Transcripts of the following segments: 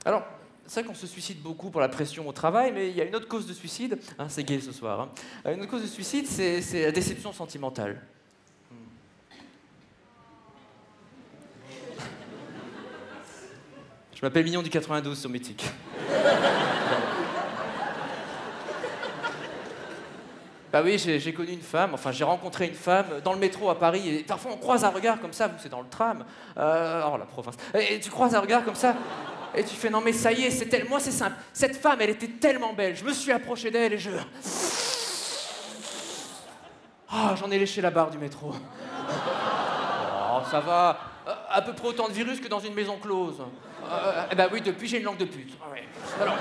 Alors, c'est vrai qu'on se suicide beaucoup pour la pression au travail, mais il y a une autre cause de suicide, hein, c'est gay ce soir, hein. Une autre cause de suicide, c'est la déception sentimentale. Je m'appelle Mignon du 92 sur Mythique. Bah oui, j'ai connu une femme, enfin j'ai rencontré une femme dans le métro à Paris, et parfois on croise un regard comme ça, vous c'est dans le tram, oh la province, et tu croises un regard comme ça, et tu fais non mais ça y est, moi c'est simple, cette femme elle était tellement belle, je me suis approché d'elle et je... Ah, j'en ai léché la barre du métro. Oh, ça va, à peu près autant de virus que dans une maison close. Eh ben oui, depuis j'ai une langue de pute. Ah ouais. Alors,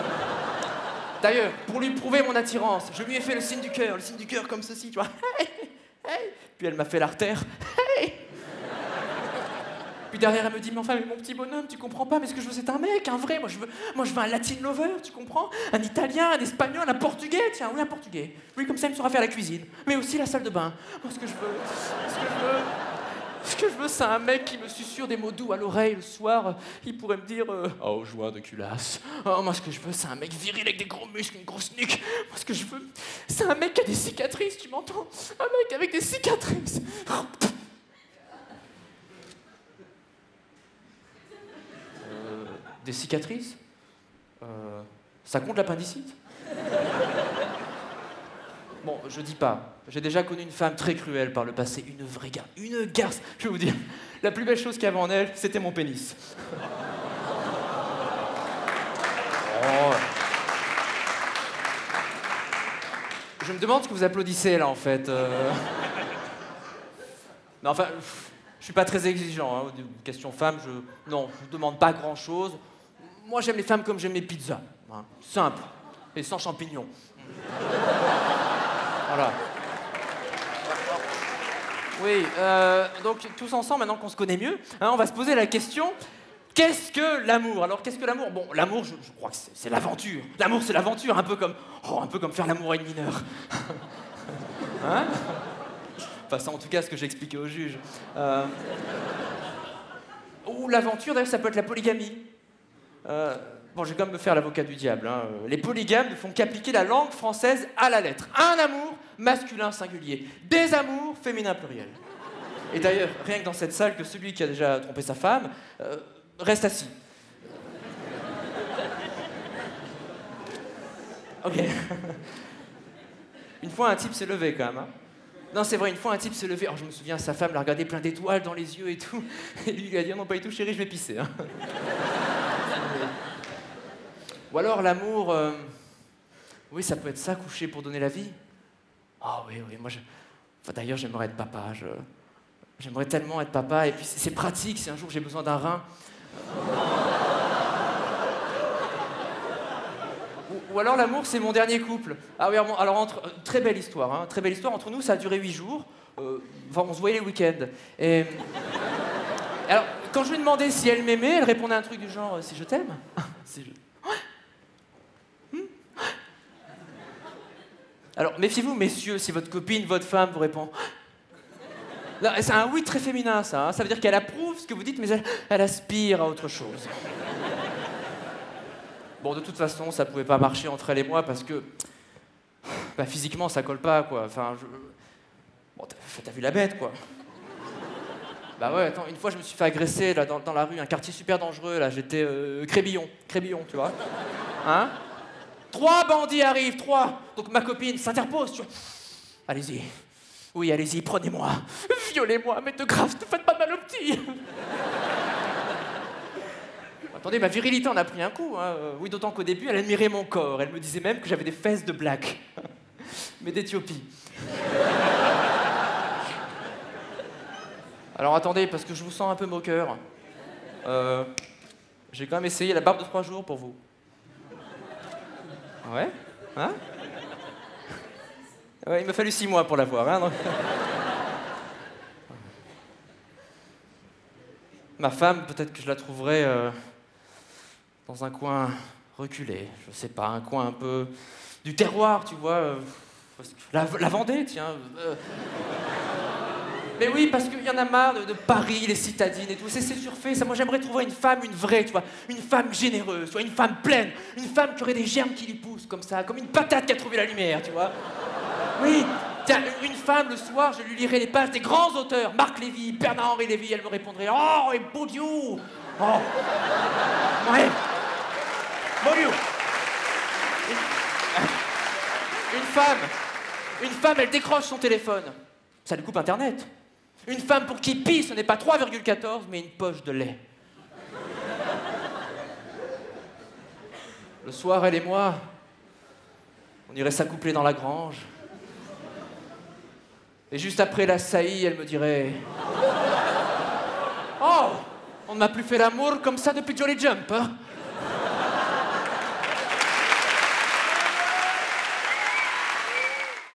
d'ailleurs, pour lui prouver mon attirance, je lui ai fait le signe du cœur comme ceci, tu vois. Hey, hey. Puis elle m'a fait l'artère. Hey. Puis derrière, elle me dit, mais enfin, mais mon petit bonhomme, tu comprends pas, mais ce que je veux, c'est un mec, un vrai. Moi, je veux un Latin lover, tu comprends? Un Italien, un Espagnol, un Portugais, tiens, oui, un Portugais. Oui, comme ça, il me saura faire la cuisine, mais aussi la salle de bain. Moi, ce que je veux, c'est un mec qui me susurre des mots doux à l'oreille le soir. Il pourrait me dire oh, joie de culasse. Oh, moi, ce que je veux, c'est un mec viril avec des gros muscles, une grosse nuque. Moi, ce que je veux, c'est un mec qui a des cicatrices, tu m'entends? Un mec avec des cicatrices. Des cicatrices? Ça compte l'appendicite? Bon, je dis pas. J'ai déjà connu une femme très cruelle par le passé, une vraie garce. Une garce, je vais vous dire. La plus belle chose qu'il y avait en elle, c'était mon pénis. Oh. Je me demande ce que vous applaudissez là en fait. Mais enfin, je suis pas très exigeant. Hein. Question femme, je demande pas grand chose. Moi j'aime les femmes comme j'aime les pizzas. Hein. Simple et sans champignons. Voilà. Oui, donc tous ensemble, maintenant qu'on se connaît mieux, hein, on va se poser la question, qu'est-ce que l'amour? Alors qu'est-ce que l'amour? Bon, l'amour, je crois que c'est l'aventure. L'amour, c'est l'aventure, un peu comme faire l'amour à une mineure. Hein? Enfin, c'est en tout cas ce que j'ai expliqué au juge. Ou l'aventure, d'ailleurs, ça peut être la polygamie. Bon, je vais quand même me faire l'avocat du diable. Hein. Les polygames ne font qu'appliquer la langue française à la lettre. Un amour, masculin singulier. Des amours, féminin pluriel. Et d'ailleurs, rien que dans cette salle, que celui qui a déjà trompé sa femme reste assis. Ok. Une fois, un type s'est levé quand même. Hein. Non, c'est vrai, une fois, un type s'est levé. Alors, je me souviens, sa femme l'a regardé plein d'étoiles dans les yeux et tout. Et lui, il a dit non, pas du tout, chérie, je vais pisser. Hein. Ou alors l'amour, oui, ça peut être ça, coucher pour donner la vie. Ah oui, moi, enfin, d'ailleurs, j'aimerais être papa. J'aimerais tellement être papa, et puis c'est pratique si un jour j'ai besoin d'un rein. Ou alors l'amour, c'est mon dernier couple. Ah oui, alors très belle histoire, hein, très belle histoire. Entre nous, ça a duré 8 jours. Enfin, on se voyait les week-ends. Et... Alors, quand je lui demandais si elle m'aimait, elle répondait un truc du genre « si je t'aime ». Si je... Alors, méfiez-vous, messieurs, si votre copine, votre femme vous répond... Non, c'est un oui très féminin, ça. Hein. Ça veut dire qu'elle approuve ce que vous dites, mais elle aspire à autre chose. Bon, de toute façon, ça pouvait pas marcher entre elle et moi, parce que... Bah, physiquement, ça colle pas, quoi. Enfin, Bon, t'as vu la bête, quoi. Bah ouais, attends, une fois, je me suis fait agresser, là, dans la rue, un quartier super dangereux, là. J'étais Crébillon, tu vois. Hein? 3 bandits arrivent, 3. Donc ma copine s'interpose, tu vois. Allez-y. Oui, allez-y, prenez-moi. Violez-moi, mais de grâce, ne faites pas de mal au petit. Attendez, ma virilité en a pris un coup. Hein. Oui, d'autant qu'au début, elle admirait mon corps. Elle me disait même que j'avais des fesses de black. Mais d'Éthiopie. Alors attendez, parce que je vous sens un peu moqueur. J'ai quand même essayé la barbe de 3 jours pour vous. Ouais? Hein? Ouais, il m'a fallu 6 mois pour l'avoir, hein, donc... Ma femme, peut-être que je la trouverai dans un coin reculé, je sais pas, un coin un peu du terroir, tu vois. La Vendée, tiens. Mais oui, parce qu'il y en a marre de Paris, les citadines et tout. C'est surfait, ça. Moi, j'aimerais trouver une femme, une vraie, tu vois. Une femme généreuse, tu vois, une femme pleine. Une femme qui aurait des germes qui lui poussent, comme ça. Comme une patate qui a trouvé la lumière, tu vois. Oui, tiens, une femme, le soir, je lui lirais les pages des grands auteurs. Marc Lévy, Bernard-Henri Lévy, elle me répondrait « Oh, et Baudiou !» Oh. Ouais. Baudiou. Une femme, elle décroche son téléphone. Ça lui coupe Internet. Une femme pour qui pi, ce n'est pas 3,14, mais une poche de lait. Le soir, elle et moi, on irait s'accoupler dans la grange. Et juste après la saillie, elle me dirait « Oh, on ne m'a plus fait l'amour comme ça depuis Jolly Jump, hein ?»